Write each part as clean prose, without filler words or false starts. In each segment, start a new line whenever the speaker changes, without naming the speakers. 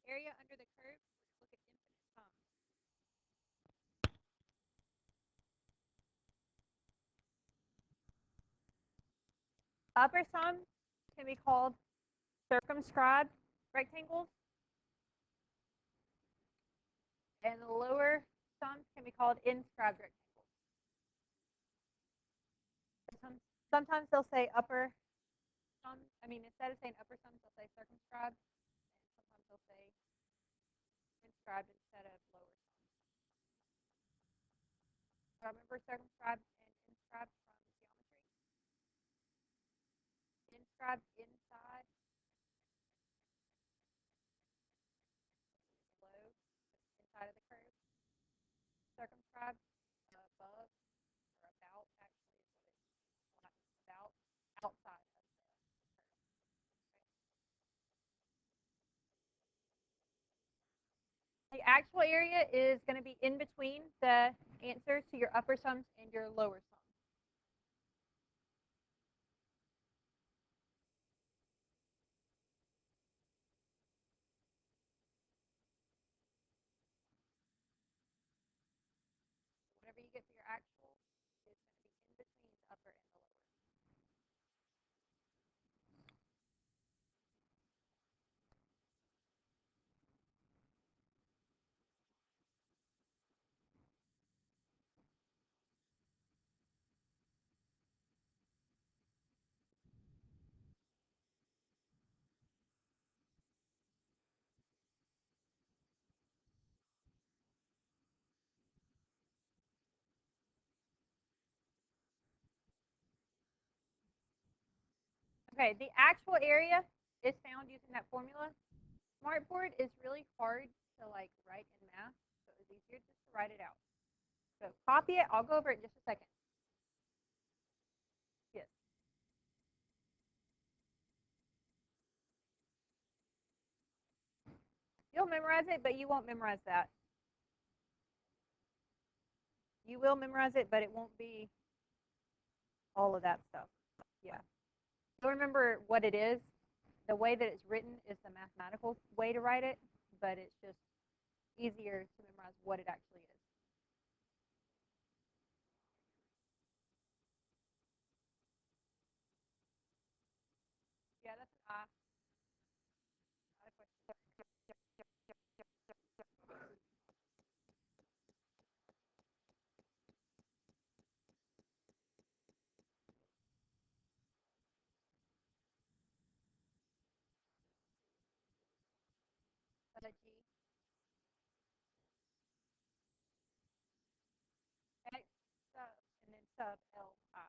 area under the curve, we're going to look at infinite sums. Upper sum can be called circumscribed rectangles, and the lower sums can be called inscribed rectangles. Sometimes they'll say upper sums. I mean, instead of saying upper sums, they'll say circumscribed, and sometimes they'll say inscribed instead of lower sums. So remember circumscribed and inscribed from geometry? Inscribed inside, below, inside of the curve. Circumscribed above or about, actually, is what it's about, outside of the curve. The actual area is going to be in between the answers to your upper sums and your lower sums. Whatever you get for your actual is going to be in between the upper and the lower. Okay, the actual area is found using that formula. Smartboard is really hard to like write in math, so it's easier just to write it out. So copy it. I'll go over it in just a second. Yes. You'll memorize it, but you won't memorize that. You will memorize it, but it won't be all of that stuff. Yeah. You'll remember what it is. The way that it's written is the mathematical way to write it, but it's just easier to memorize what it actually is. Yeah, that's an I. Not a question. But a G. X sub, and then sub L I.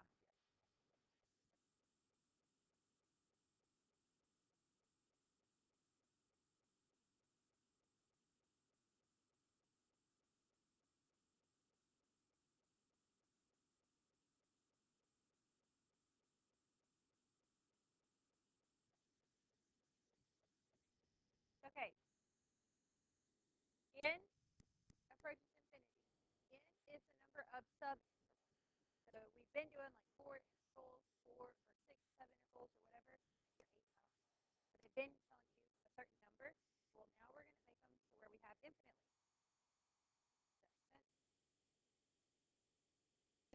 Okay. N approaches infinity. N is the number of sub intervals. So we've been doing like 4 intervals, 4 or 6 sub-intervals or whatever. But they've been telling you a certain number. Well, now we're going to make them to where we have infinitely.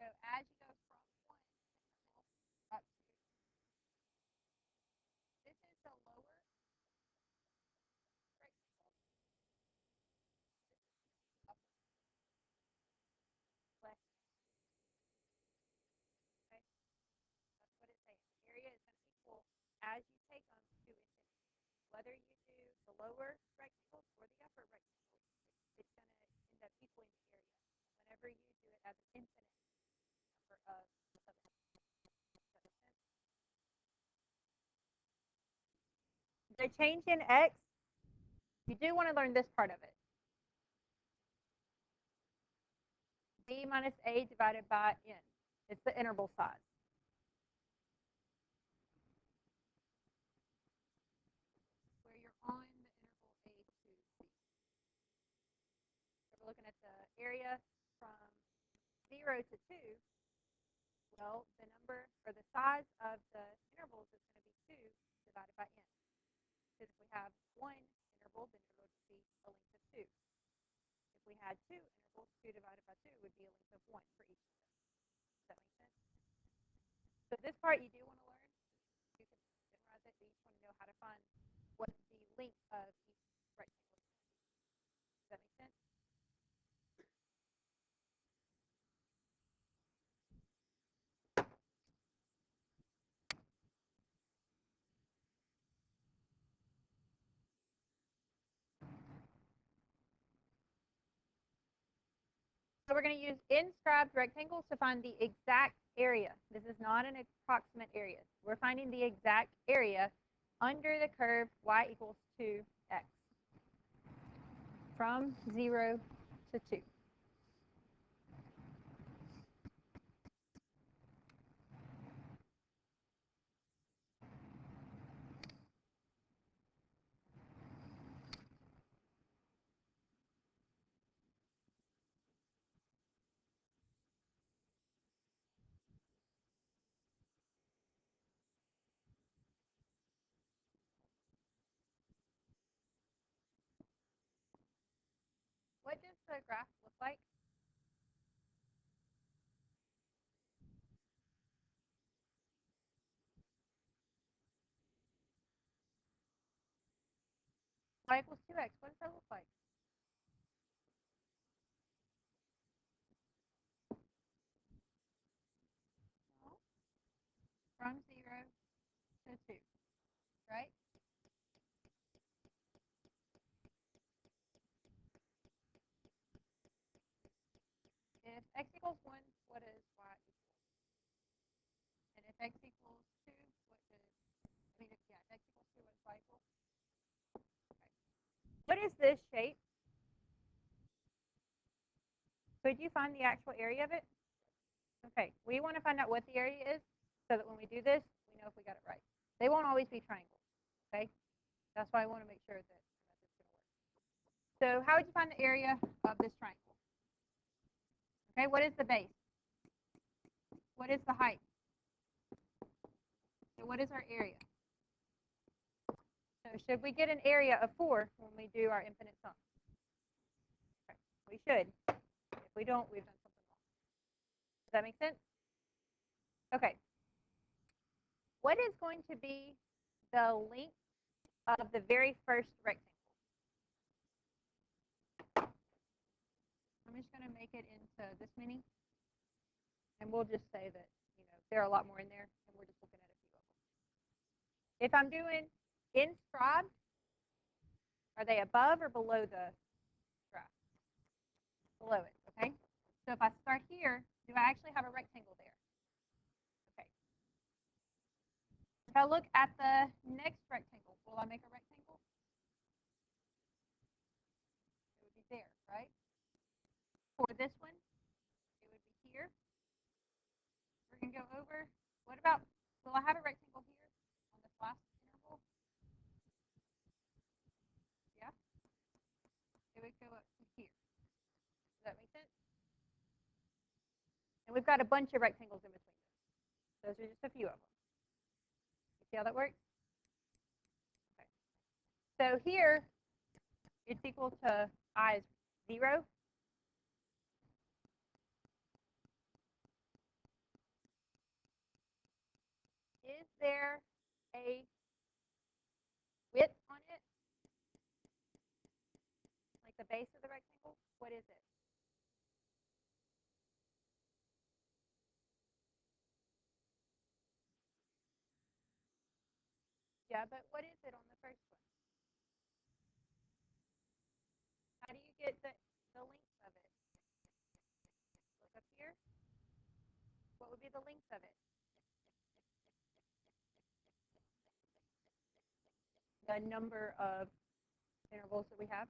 So as you go from one interval up to, this is the lower rectangle, upper left. Okay, that's what it's saying. The area is going to equal as you take them to infinity. Whether you do the lower rectangle or the upper rectangle, it's going to end up equaling the area. Whenever you do it as an infinite number of the change in x, you do want to learn this part of it. B minus a divided by n. It's the interval size. Where you're on the interval a to b. So we're looking at the area from 0 to 2. Well, the number or the size of the intervals is going to be 2 divided by n. Because if we have one interval, then it would be a length of 2. If we had two intervals, 2 divided by 2 would be a length of 1 for each of them. Does that make sense? So this part you do want to learn. You can memorize it, but you just want to know how to find what the length of each rectangle is. Does that make sense? So we're going to use inscribed rectangles to find the exact area. This is not an approximate area. We're finding the exact area under the curve y equals 2x from 0 to 2. What does the graph look like? Y equals 2x. What does that look like? Well, from 0 to 2, right? If x equals 1, what does y equal? And if x equals 2, what does, if x equals 2, what does y equal? Okay. What is this shape? Could you find the actual area of it? Okay, we want to find out what the area is so that when we do this, we know if we got it right. They won't always be triangles, okay? That's why I want to make sure that it's going to work. So how would you find the area of this triangle? Okay, what is the base? What is the height? So what is our area? So should we get an area of 4 when we do our infinite sum? Okay, we should. If we don't, we've done something wrong. Does that make sense? Okay. What is going to be the length of the very first rectangle? I'm just going to make it into this many. And we'll just say that, there are a lot more in there, and we're just looking at a few of them. If I'm doing inscribed, are they above or below the graph? Below it, okay? So if I start here, do I actually have a rectangle there? Okay. If I look at the next rectangle, will I make a rectangle? It would be there, right? For this one, it would be here. We're going to go over. What about, will I have a rectangle here on this last interval? Yeah. It would go up to here. Does that make sense? And we've got a bunch of rectangles in between those. Those are just a few of them. You see how that works? Okay. So here, it's equal to I is 0. Is there a width on it? Like the base of the rectangle? What is it? Yeah, but what is it on the first one? How do you get the length of it? Look up here. What would be the length of it? The number of intervals that we have.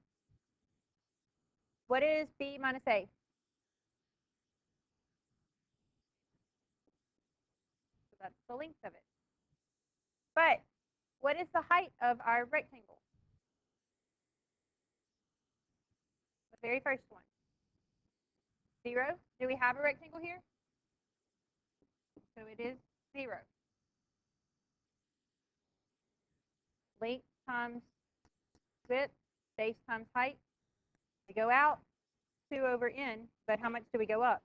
What is b minus a? So that's the length of it. But what is the height of our rectangle? The very first one. 0. Do we have a rectangle here? So it is 0. Length times width, base times height. We go out 2 over n, but how much do we go up?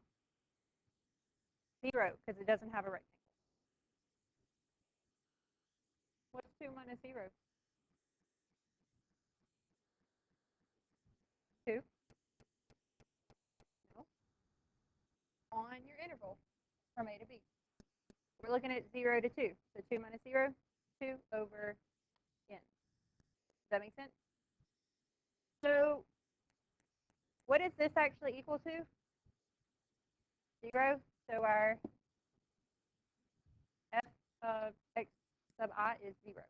0, because it doesn't have a rectangle. What's 2 minus 0? 2. No. On your interval from A to B. We're looking at 0 to 2. So 2 minus 0, 2 over n. Does that make sense? So what is this actually equal to? 0. So our f of x sub I is 0.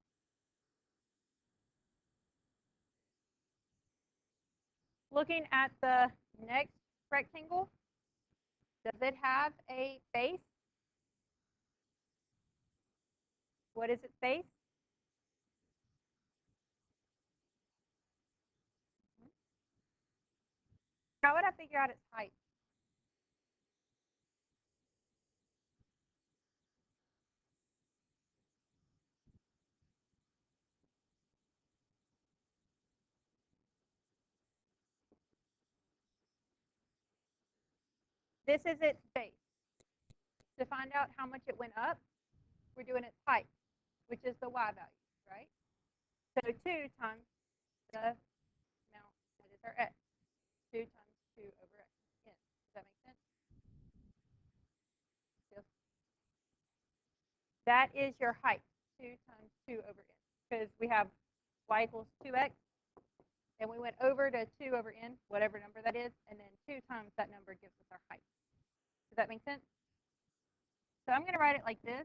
Looking at the next rectangle, does it have a base? What is its base? How would I figure out its height? This is its base. To find out how much it went up, we're doing its height, which is the y value, right? So 2 times the amount that is our x. 2 times 2 over x. N. Does that make sense? Yes. That is your height, 2 times 2 over n. Because we have y equals 2x, and we went over to 2 over n, whatever number that is, and then 2 times that number gives us our height. Does that make sense? So I'm going to write it like this.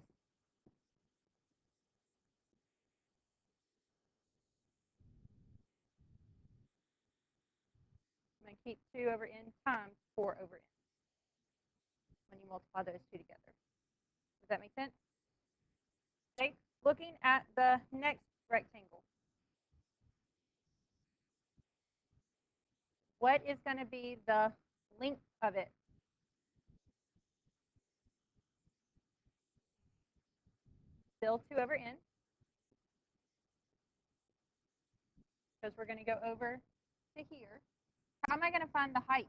I'm going to keep 2 over n times 4 over n when you multiply those two together. Does that make sense? Okay. Looking at the next rectangle, what is going to be the length of it? Still 2 over n, because we're going to go over to here. How am I going to find the height?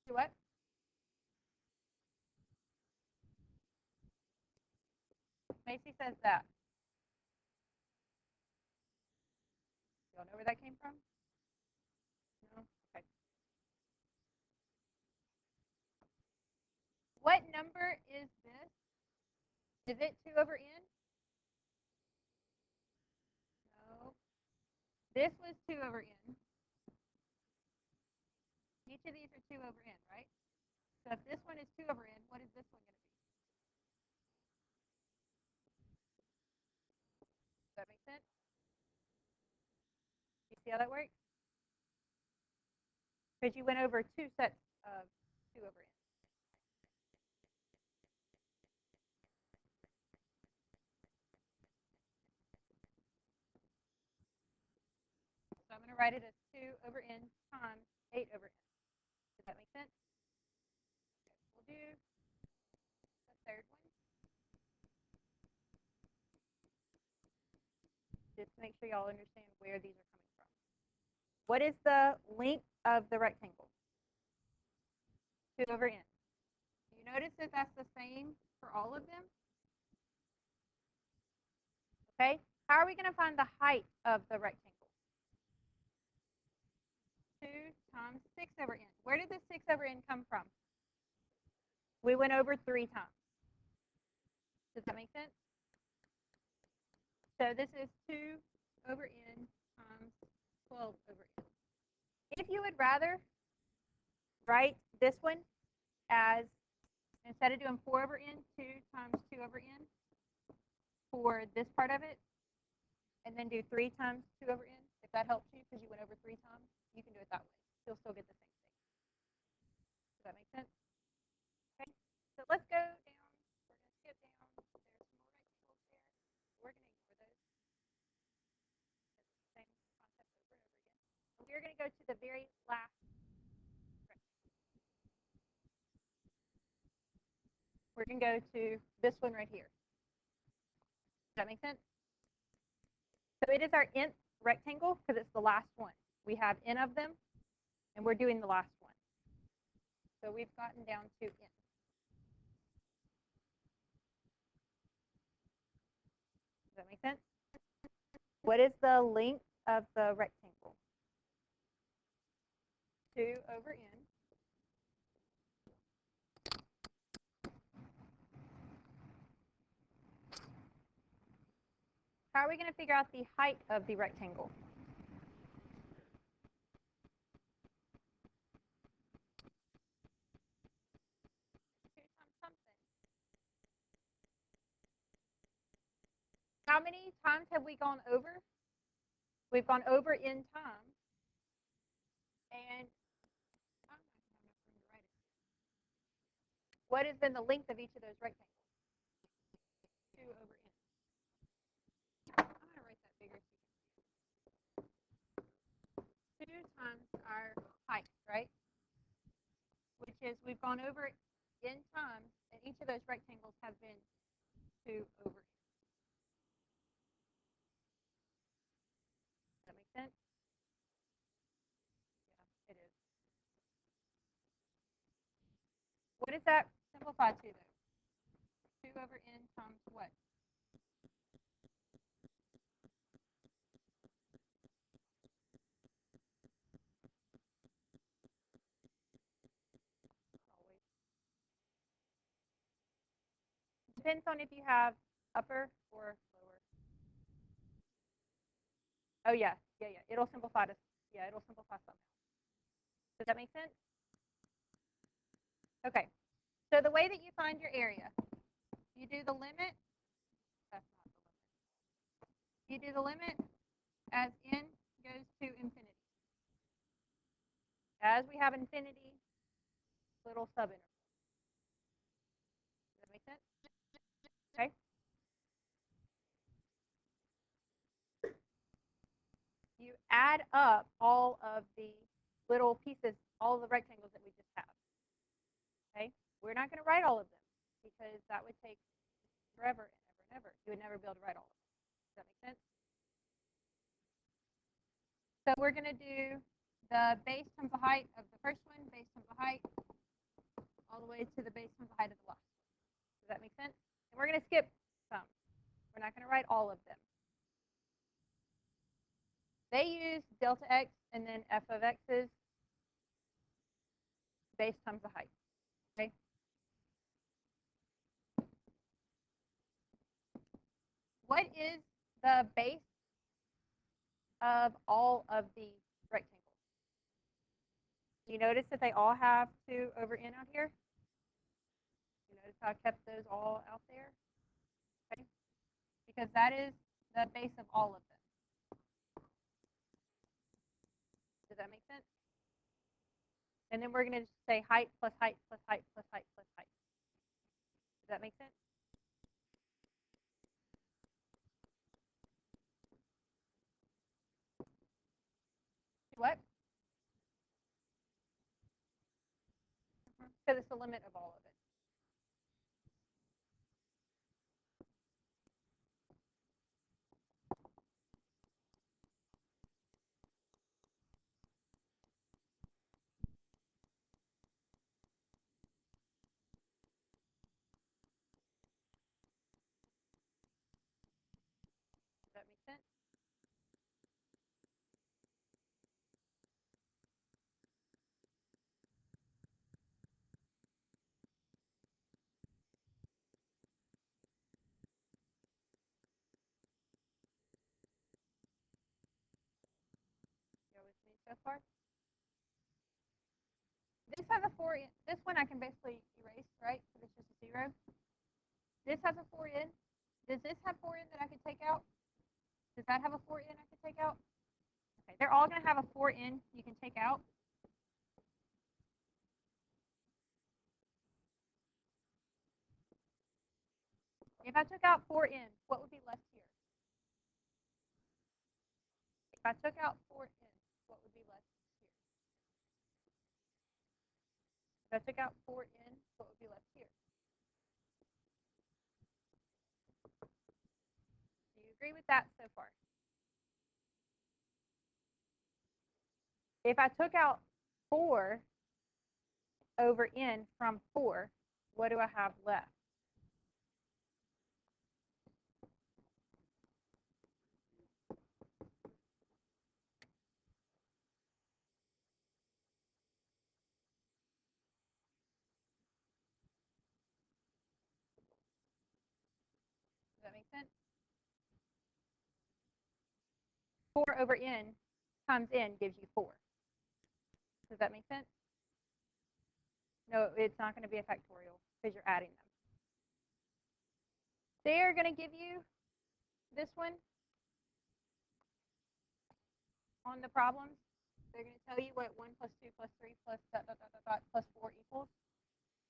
Do what? Macy says that. Y'all know where that came from? No? Okay. What number is this? Is it 2 over n? No. This was 2 over n. Each of these are 2 over n, right? So if this one is 2 over n, what is this one going to be? Does that make sense? You see how that works? Because you went over 2 sets of 2 over n. So I'm going to write it as 2 over n times 8 over n. Does that make sense? Okay, we'll do the third one. Just to make sure y'all understand where these are coming from. What is the length of the rectangle? 2 over n. You notice that that's the same for all of them? Okay. How are we going to find the height of the rectangle? 2 times 6 over n. Where did the 6 over n come from? We went over 3 times. Does that make sense? So this is 2 over n times 12 over n. If you would rather write this one as, instead of doing 4 over n, 2 times 2 over n for this part of it, and then do 3 times 2 over n, if that helps you because you went over 3 times, you can do it that way. You'll still get the same thing. Does that make sense? Okay, so let's go down. We're going to skip down. There's some more rectangles there. We're going to ignore those. It's the same concept over and over again. And we're going to go to the very last rectangle. we're going to go to this one right here. Does that make sense? So it is our nth rectangle because it's the last one. We have n of them, and we're doing the last one. So we've gotten down to n. Does that make sense? What is the length of the rectangle? 2 over n. How are we going to figure out the height of the rectangle? How many times have we gone over? We've gone over n times. And what has been the length of each of those rectangles? 2 over n. I'm going to write that bigger. 2 times our height, right? Which is we've gone over n times, and each of those rectangles have been 2 over n. Does that make sense? Yeah, it is. What does that simplify to, though? 2 over n times what? Always. Depends on if you have upper or lower. Oh, yeah. Yeah. It'll simplify to, it'll simplify somehow. Does that make sense? Okay. So the way that you find your area, you do the limit. That's not the limit. You do the limit as n goes to infinity. As we have infinity, little subinterval. Does that make sense? Okay. You add up all of the little pieces, all of the rectangles that we just have. Okay. We're not going to write all of them because that would take forever and ever and ever. You would never be able to write all of them. Does that make sense? So we're going to do the base times the height of the first one, base times the height, all the way to the base times the height of the last one. Does that make sense? And we're going to skip some. We're not going to write all of them. They use delta x and then f of x's base times the height. Okay. What is the base of all of the rectangles? Do you notice that they all have 2 over n out here? You notice how I kept those all out there? Okay. Because that is the base of all of them. Does that make sense? And then we're going to say height plus height plus height plus height plus height. Does that make sense? What? Because it's the limit of all of it. Does that make sense? You with me so far? This has a 4 in. This one I can basically erase, right? So it's just a 0. This has a 4 in. Does this have 4 in that I could take out? Does that have a 4 in I could take out? Okay, they're all going to have a 4 in you can take out. If I took out 4 in, what would be left here? If I took out 4 in, what would be left here? If I took out 4 in, what would be left here? agree with that so far? If I took out 4 over n from 4, what do I have left? Does that make sense? 4 over n times n gives you 4. Does that make sense? No, it's not going to be a factorial because you're adding them. They're going to give you this one on the problems. They're going to tell you what 1 plus 2 plus 3 plus dot, dot, dot, dot, dot, plus 4 equals.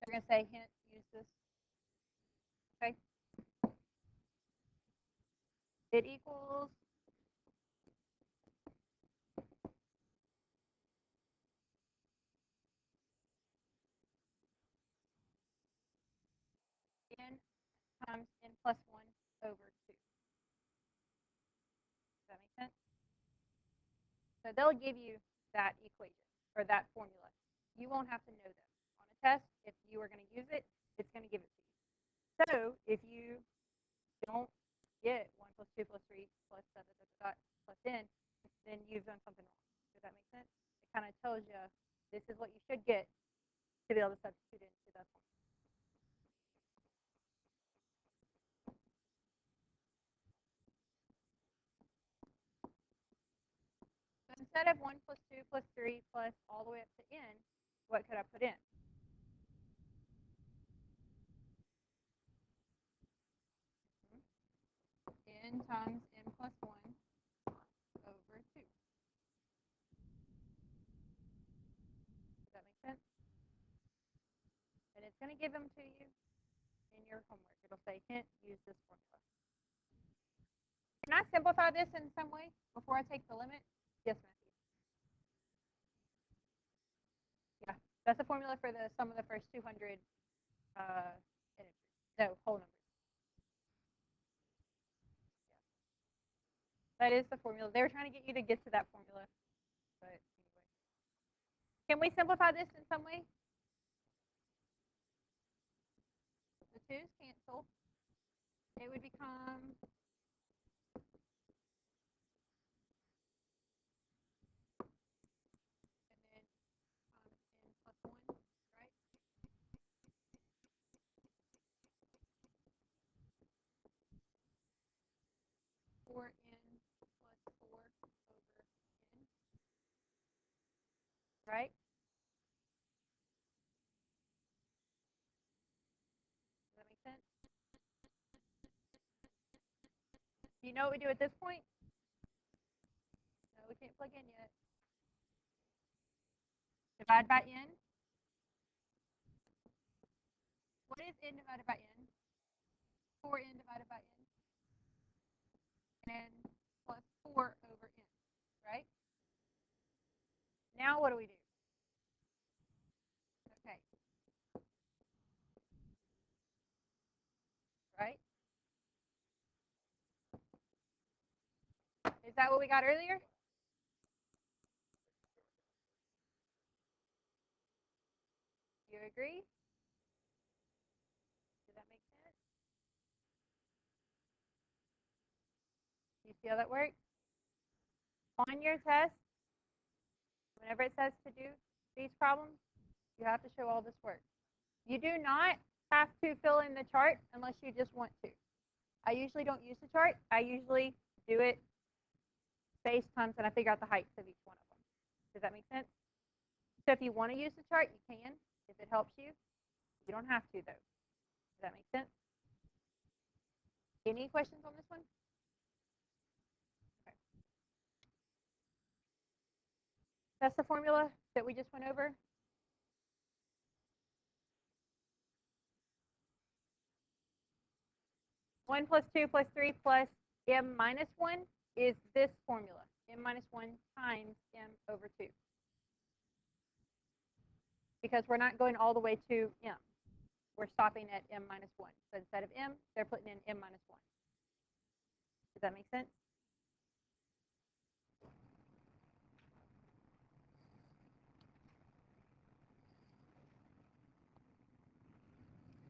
They're going to say, hint, use this. Okay. It equals n times n plus 1 over 2. Does that make sense? So they'll give you that equation or that formula. You won't have to know them. On a test, if you are going to use it, it's going to give it to you. So if you don't get 1 plus 2 plus 3 plus dot, dot, dot, dot, plus n, then you've done something wrong. Does that make sense? It kind of tells you this is what you should get to be able to substitute into that formula. So instead of 1 plus 2 plus 3 plus all the way up to n, what could I put in? N times n plus 1 over 2. Does that make sense? And it's going to give them to you in your homework. It'll say, hint, use this formula. Can I simplify this in some way before I take the limit? Yes, Matthew. Yeah, that's the formula for the sum of the first 200 integers. No, whole numbers. Yeah. That is the formula. They were trying to get you to get to that formula. But anyway. Can we simplify this in some way? The 2's cancel. It would become and then n plus 1, right? 4n plus 4 over n, right? Does that make sense? Do you know what we do at this point? No, we can't plug in yet. Divide by n. What is n divided by n? 4n divided by n. And plus 4 over n, right? Now what do we do? Okay. Right? Is that what we got earlier? Do you agree? Does that make sense? You see how that works? On your test, whenever it says to do these problems, you have to show all this work. You do not have to fill in the chart unless you just want to. I usually don't use the chart. I usually do it base times and I figure out the heights of each one of them. Does that make sense? So if you want to use the chart, you can. If it helps you, you don't have to though. Does that make sense? Any questions on this one? Okay. That's the formula that we just went over. One plus 2 plus 3 plus m minus 1 is this formula. M minus 1 times m over 2. Because we're not going all the way to m. We're stopping at m minus 1. So instead of m, they're putting in m minus 1. Does that make sense?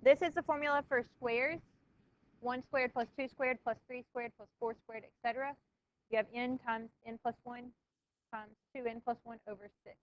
This is the formula for squares. 1 squared plus 2 squared plus 3 squared plus 4 squared, etc. You have n times n plus 1 times 2n plus 1 over 6.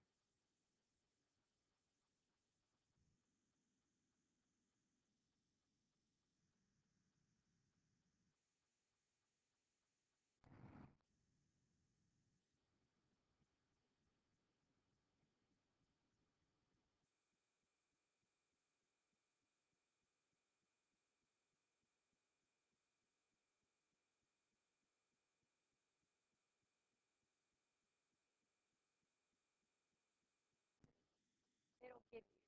It'll give you,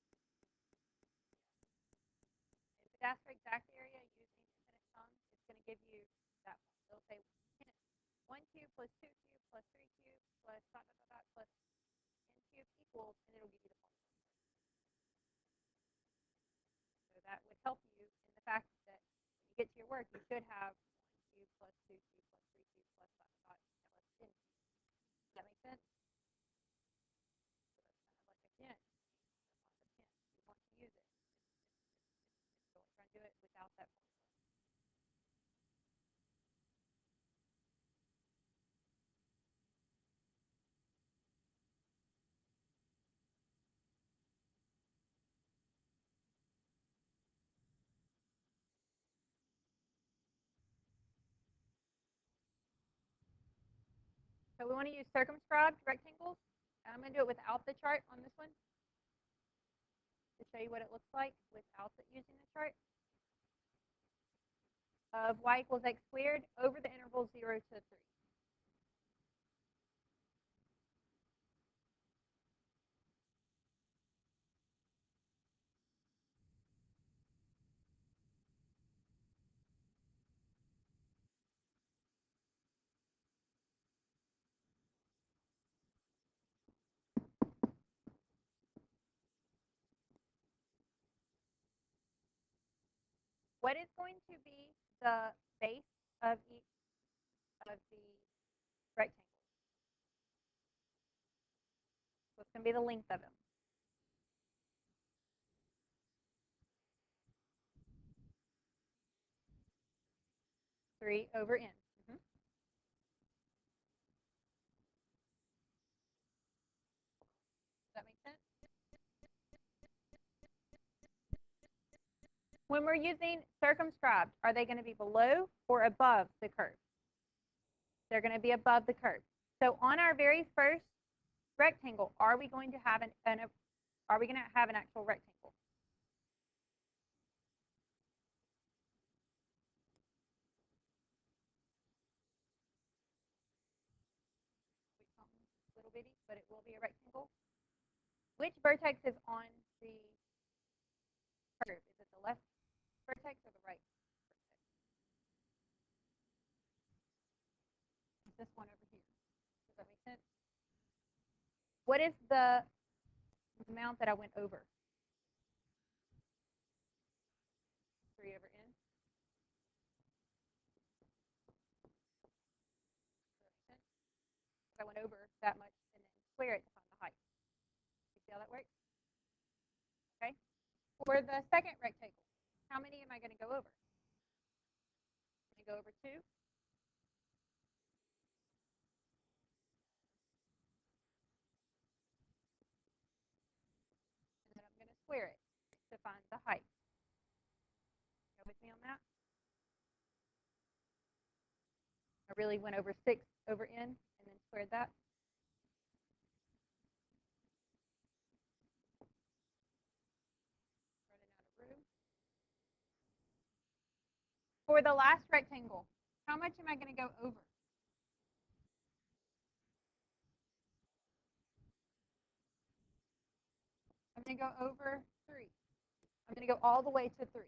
if it asks for exact area using infinite sums, it's going to give you that one. It'll say 1 cubed plus 2 cubed plus 3 cubed plus dot, dot, dot, dot, plus n cubed equals, and it'll give you the formula. So that would help you in the fact that when you get to your work, you should have 1 cubed plus 2 cubed plus 3 cubed plus dot, dot, dot, plus n cubed. Does that make sense? So that's kind of like, again, the pen. You want to use it. Don't try to do it without that formula. So we want to use circumscribed rectangles. I'm going to do it without the chart on this one to show you what it looks like without using the chart. Of y equals x squared over the interval 0 to 3. What is going to be the base of each of the rectangles? What's going to be the length of them? 3 over n. Does that make sense? When we're using circumscribed, are they going to be below or above the curve? They're going to be above the curve. So on our very first rectangle, are we going to have an actual rectangle? Little bitty, but it will be a rectangle. Which vertex is on the curve? Is it the left vertex or the right vertex? This one over here. Does that make sense? What is the amount that I went over? 3 over n. I went over that much and then square it to find the height. You see how that works? Okay. For the second rectangle, how many am I going to go over? I'm going to go over 2. And then I'm going to square it to find the height. Go with me on that? I really went over 6 over n and then squared that. Running out of room. For the last rectangle, how much am I going to go over? I'm going to go over 3. I'm going to go all the way to 3.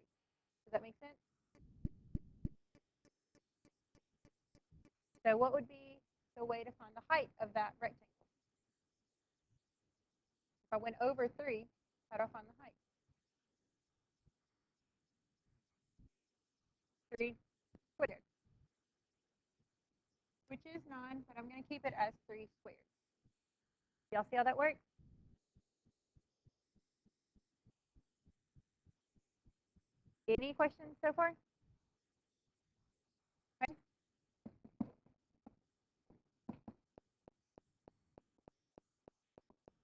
Does that make sense? So what would be the way to find the height of that rectangle? If I went over 3, how do I find the height? 3 squared. which is 9, but I'm going to keep it as 3 squared. Y'all see how that works? Any questions so far? Okay.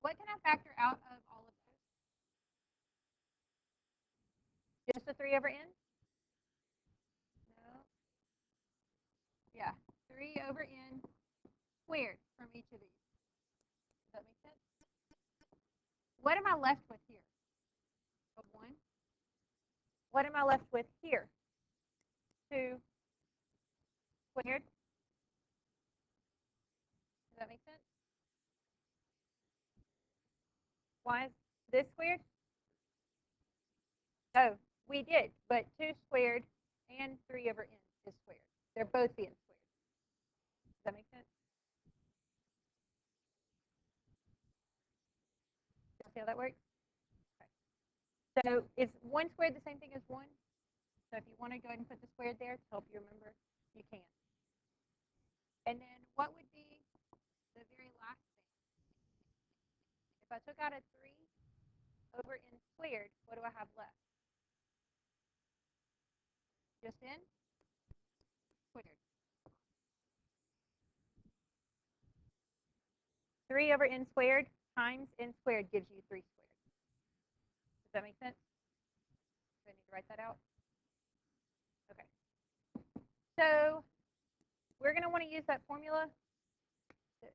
What can I factor out of all of those? Just the 3 over n? No. Yeah, 3 over n squared from each of these. Does that make sense? What am I left with here? Of 1. What am I left with here? 2 squared. Does that make sense? Why is this squared? Oh, we did, but 2 squared and 3 over n is squared. They're both being squared. Does that make sense? See how that works? Okay. So is 1 squared the same thing as 1? So if you want to go ahead and put the squared there to help you remember, you can. And then what would be the very last thing? If I took out a 3 over n squared, what do I have left? Just n squared. 3 over n squared times n squared gives you 3 squared. Does that make sense? Do I need to write that out? Okay. So we're going to want to use that formula that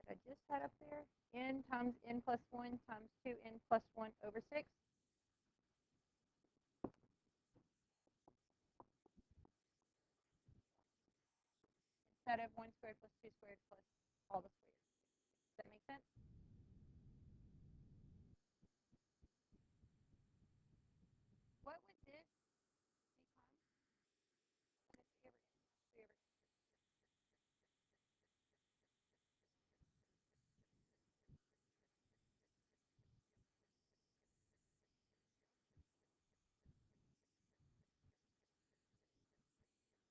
I just had up there. N times n plus 1 times 2n plus 1 over 6. Instead of 1 squared plus 2 squared plus all the squares. Does that make sense? What would this become?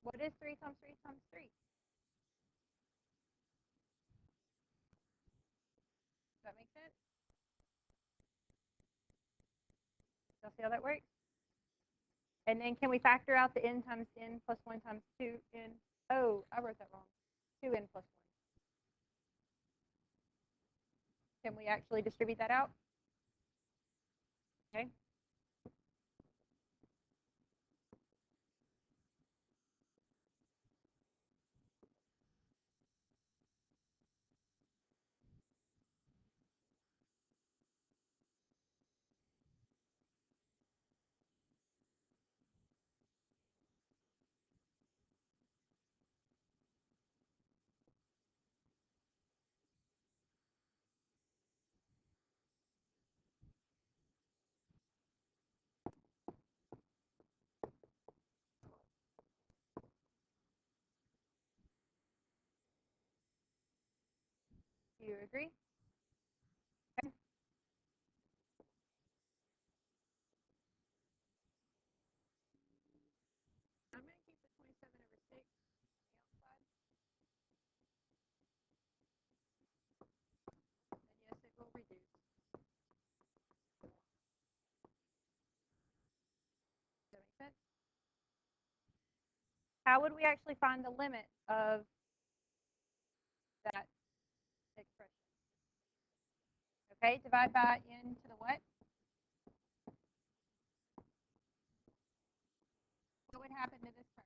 What is 3 times 3 times 3? Does that make sense? Y'all see how that works? And then can we factor out the n times n plus 1 times 2n? Oh, I wrote that wrong. 2n plus 1. Can we actually distribute that out? Okay. Do you agree? Okay. I'm going to keep the 27 over 6 on the outside. And yes, it will reduce. Does that make sense? How would we actually find the limit of that expression? Okay, divide by n to the what? What would happen to this term?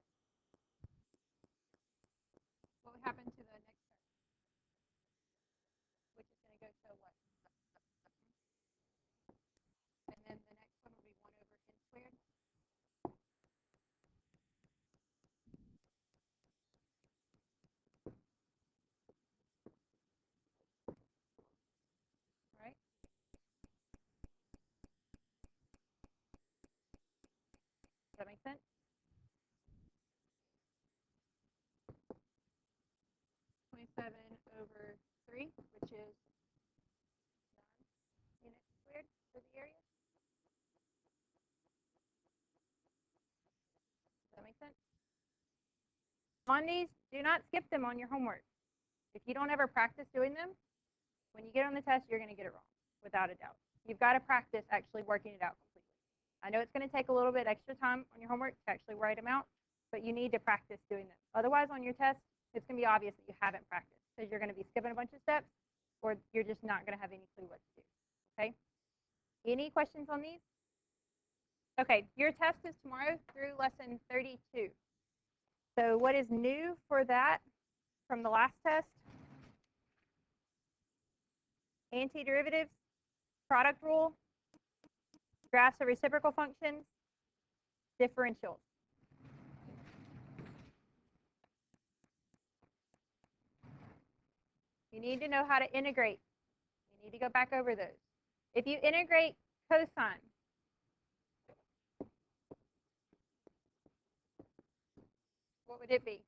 What would happen to the next term? Which is going to go to what? And then the next one will be 1 over n squared. Right? Does that make sense? 27 over 3, which is 9 units squared for the area. Does that make sense? On these, do not skip them on your homework. If you don't ever practice doing them, when you get on the test, you're going to get it wrong, without a doubt. You've got to practice actually working it out completely. I know it's going to take a little bit extra time on your homework to actually write them out, but you need to practice doing them. Otherwise, on your test, it's going to be obvious that you haven't practiced because you're going to be skipping a bunch of steps or you're just not going to have any clue what to do. Okay? Any questions on these? Okay, your test is tomorrow through lesson 32. So what is new for that from the last test? Antiderivatives, product rule, graphs of reciprocal functions, differentials. You need to know how to integrate. You need to go back over those. If you integrate cosine, what would it be? Is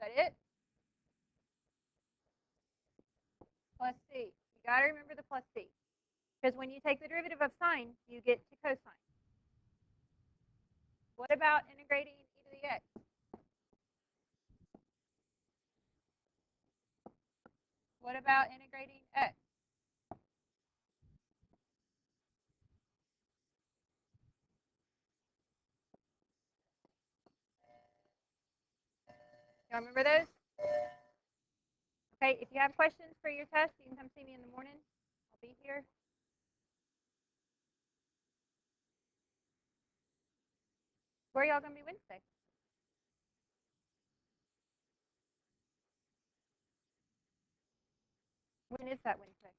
that it? Plus c. You got to remember the plus c. Because when you take the derivative of sine, you get to cosine. What about integrating e to the x? What about integrating x? Y'all remember those? Okay, if you have questions for your test, you can come see me in the morning. I'll be here. Where are y'all going to be Wednesday? When is that Wednesday?